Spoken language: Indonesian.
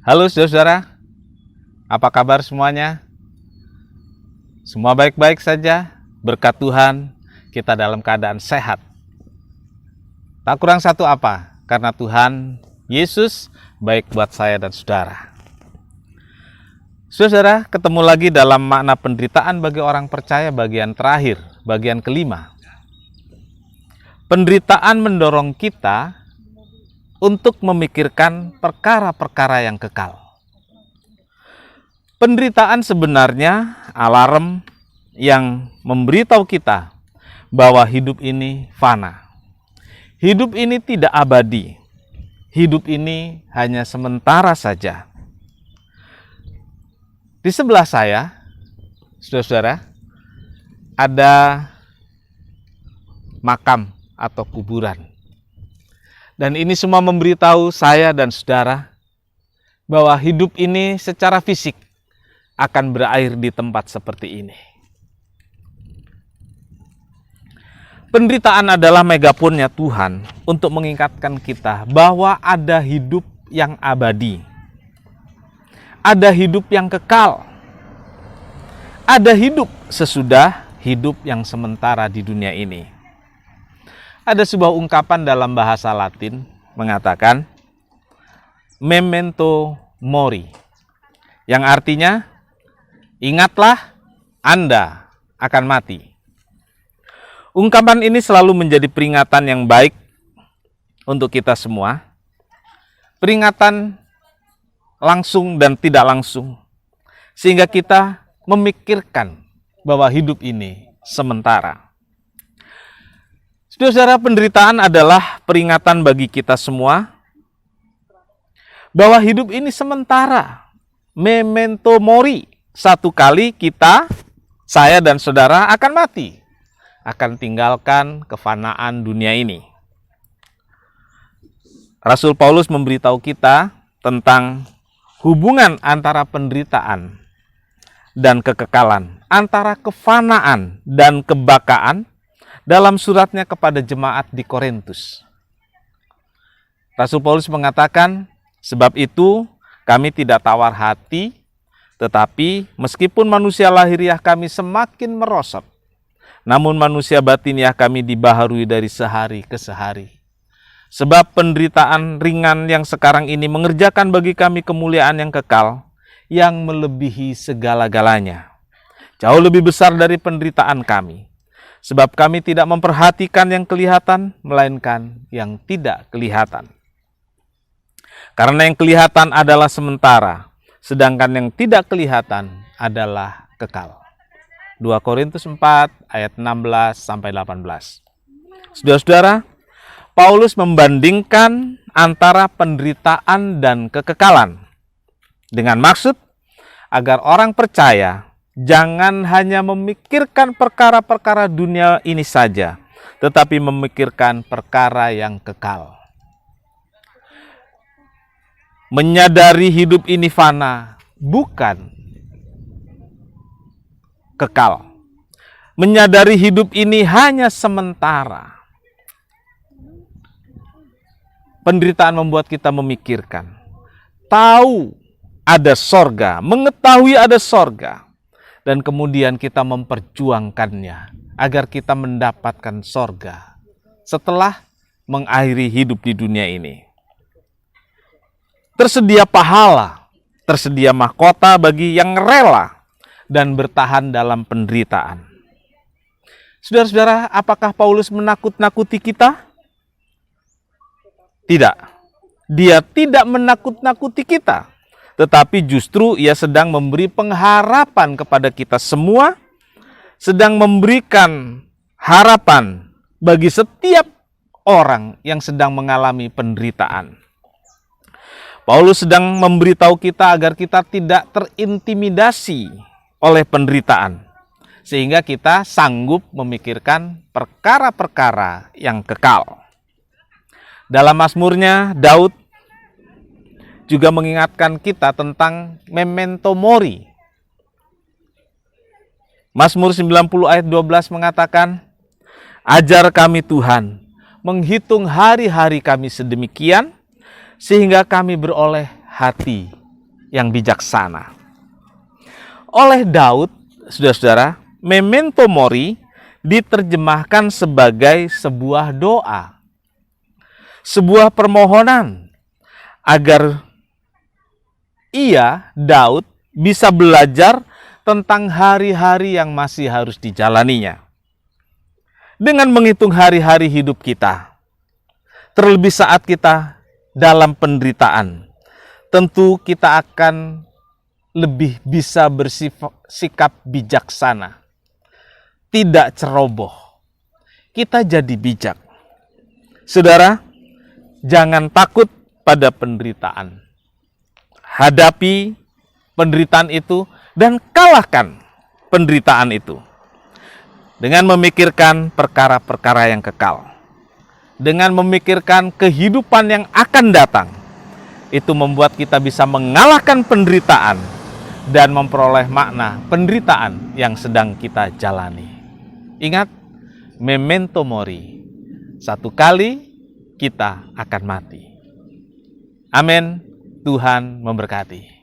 Halo saudara-saudara, apa kabar semuanya? Semua baik-baik saja, berkat Tuhan kita dalam keadaan sehat. Tak kurang satu apa, karena Tuhan Yesus baik buat saya dan saudara. Saudara, ketemu lagi dalam makna penderitaan bagi orang percaya bagian terakhir, bagian kelima. Penderitaan mendorong kita untuk memikirkan perkara-perkara yang kekal. Penderitaan sebenarnya alarm yang memberitahu kita bahwa hidup ini fana. Hidup ini tidak abadi. Hidup ini hanya sementara saja. Di sebelah saya, saudara-saudara, ada makam atau kuburan. Dan ini semua memberitahu saya dan saudara bahwa hidup ini secara fisik akan berakhir di tempat seperti ini. Penderitaan adalah megafonnya Tuhan untuk mengingatkan kita bahwa ada hidup yang abadi. Ada hidup yang kekal. Ada hidup sesudah hidup yang sementara di dunia ini. Ada sebuah ungkapan dalam bahasa Latin mengatakan memento mori, yang artinya ingatlah Anda akan mati. Ungkapan ini selalu menjadi peringatan yang baik untuk kita semua. Peringatan langsung dan tidak langsung, sehingga kita memikirkan bahwa hidup ini sementara. Saudara, penderitaan adalah peringatan bagi kita semua bahwa hidup ini sementara. Memento mori. Satu kali kita, saya dan saudara akan mati. Akan tinggalkan kefanaan dunia ini. Rasul Paulus memberitahu kita tentang hubungan antara penderitaan dan kekekalan, antara kefanaan dan kebakaan, dalam suratnya kepada jemaat di Korintus. Rasul Paulus mengatakan, sebab itu kami tidak tawar hati, tetapi meskipun manusia lahiriah kami semakin merosot, namun manusia batiniah kami dibaharui dari sehari ke sehari. Sebab penderitaan ringan yang sekarang ini mengerjakan bagi kami kemuliaan yang kekal, yang melebihi segala-galanya. Jauh lebih besar dari penderitaan kami. Sebab kami tidak memperhatikan yang kelihatan, melainkan yang tidak kelihatan. Karena yang kelihatan adalah sementara, sedangkan yang tidak kelihatan adalah kekal. 2 Korintus 4 ayat 16-18. Saudara-saudara, Paulus membandingkan antara penderitaan dan kekekalan. Dengan maksud agar orang percaya jangan hanya memikirkan perkara-perkara dunia ini saja, tetapi memikirkan perkara yang kekal. Menyadari hidup ini fana, bukan kekal. Menyadari hidup ini hanya sementara. Penderitaan membuat kita memikirkan, tahu ada sorga, mengetahui ada sorga, dan kemudian kita memperjuangkannya agar kita mendapatkan sorga setelah mengakhiri hidup di dunia ini. Tersedia pahala, tersedia mahkota bagi yang rela dan bertahan dalam penderitaan. Saudara-saudara, apakah Paulus menakut-nakuti kita? Tidak. Dia tidak menakut-nakuti kita. Tetapi justru ia sedang memberi pengharapan kepada kita semua, sedang memberikan harapan bagi setiap orang yang sedang mengalami penderitaan. Paulus sedang memberitahu kita agar kita tidak terintimidasi oleh penderitaan, sehingga kita sanggup memikirkan perkara-perkara yang kekal. Dalam Mazmurnya, Daud juga mengingatkan kita tentang memento mori. Mazmur 90 ayat 12 mengatakan, ajar kami Tuhan, menghitung hari-hari kami sedemikian, sehingga kami beroleh hati yang bijaksana. Oleh Daud, saudara-saudara, memento mori diterjemahkan sebagai sebuah doa, sebuah permohonan agar Daud, bisa belajar tentang hari-hari yang masih harus dijalaninya. Dengan menghitung hari-hari hidup kita, terlebih saat kita dalam penderitaan, tentu kita akan lebih bisa bersikap bijaksana, tidak ceroboh. Kita jadi bijak. Saudara, jangan takut pada penderitaan. Hadapi penderitaan itu dan kalahkan penderitaan itu dengan memikirkan perkara-perkara yang kekal, dengan memikirkan kehidupan yang akan datang. Itu membuat kita bisa mengalahkan penderitaan dan memperoleh makna penderitaan yang sedang kita jalani. Ingat, memento mori, satu kali kita akan mati. Amin. Tuhan memberkati.